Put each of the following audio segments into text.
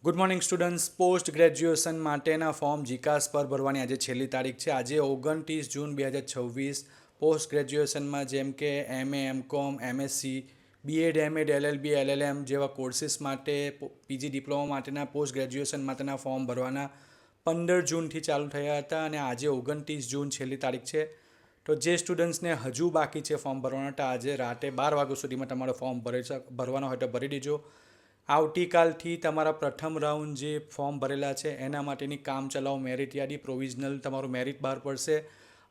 Good morning students. Post graduation માટેના form જીકાસ પર ભરવાની આજે છેલ્લી તારીખ છે. આજે 29 જૂન 2026 પોસ્ટ ગ્રેજ્યુએશનમાં જેમ કે MA MCOM MSc BEd MEd LLB LLM જેવા કોર્સીસ માટે PG ડિપ્લોમા માટેના પોસ્ટ ગ્રેજ્યુએશન માટેના ફોર્મ ભરવાના 15 જૂનથી ચાલુ થયા હતા અને આજે 29 જૂન છેલ્લી તારીખ છે. તો જે સ્ટુડન્ટ્સને હજુ બાકી છે ફોર્મ ભરવાના તો આજે રાતે 12 વાગ્યા સુધીમાં તમારો ફોર્મ ભરવાનો હોય તો ભરી દેજો. આવતીકાલથી તમારા પ્રથમ રાઉન્ડ જે ફોર્મ ભરેલા છે એના માટેની કામચલાઉ મેરિટ યાદી પ્રોવિઝનલ તમારું મેરિટ બહાર પડશે.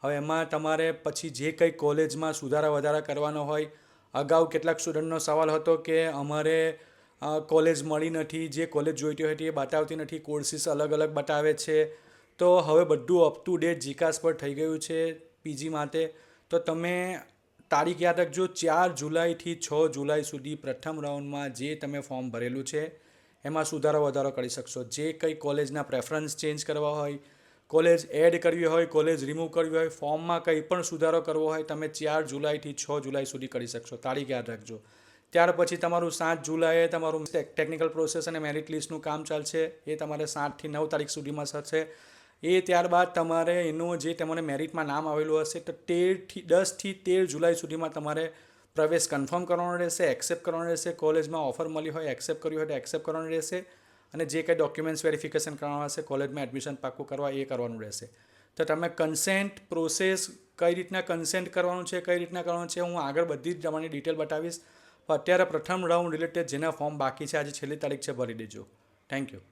હવે એમાં તમારે પછી જે કંઈ કોલેજમાં સુધારા વધારા કરવાનો હોય, અગાઉ કેટલાક સ્ટુડન્ટનો સવાલ હતો કે અમારે કોલેજ મળી નથી, જે કોલેજ જોઈતી હતી એ બતાવતી નથી, કોર્સીસ અલગ અલગ બતાવે છે. તો હવે બધું અપ ટુ ડેટ જીકાસ પર થઈ ગયું છે પીજી માટે. તો તમે તારીખ યાદ રાખજો, 4 જુલાઈથી 6 જુલાઈ સુધી પ્રથમ રાઉન્ડમાં જે તમે ફોર્મ ભરેલું છે એમાં સુધારો વધારો કરી શકશો. જે કંઈ કોલેજના પ્રેફરન્સ ચેન્જ કરવા હોય, કોલેજ એડ કરવી હોય, કોલેજ રિમૂવ કરવી હોય, ફોર્મમાં કંઈ પણ સુધારો કરવો હોય તમે 4 જુલાઈથી 6 જુલાઈ સુધી કરી શકશો. તારીખ યાદ રાખજો. ત્યાર પછી તમારું 7 જુલાઈએ તમારું ટેકનિકલ પ્રોસેસ અને મેરિટ લિસ્ટનું કામ ચાલશે. એ તમારે 7થી 9 તારીખ સુધીમાં થશે. એ ત્યારબાદ તમારે એનું જે તમારે મેરિટમાં નામ આવેલું હશે તો 10થી 13 જુલાઈ સુધીમાં તમારે પ્રવેશ કન્ફર્મ કરવાનો રહેશે, એક્સેપ્ટ કરવાનો રહેશે. કોલેજમાં ઓફર મળી હોય, એક્સેપ્ટ કર્યું હોય તો એક્સેપ્ટ કરવાનું રહેશે. અને જે કંઈ ડોક્યુમેન્ટ્સ વેરિફિકેશન કરવાનું હશે કોલેજમાં એડમિશન પાક્કું કરવા એ કરવાનું રહેશે. તો તમે કન્સેન્ટ પ્રોસેસ કઈ રીતના કન્સેન્ટ કરવાનું છે, કઈ રીતના કરવાનું છે, હું આગળ બધી જ તમારી ડિટેલ બતાવીશ. અત્યારે પ્રથમ રાઉન્ડ રિલેટેડ જેના ફોર્મ બાકી છે આજે છેલ્લી તારીખ છે, ભરી દેજો. Thank you.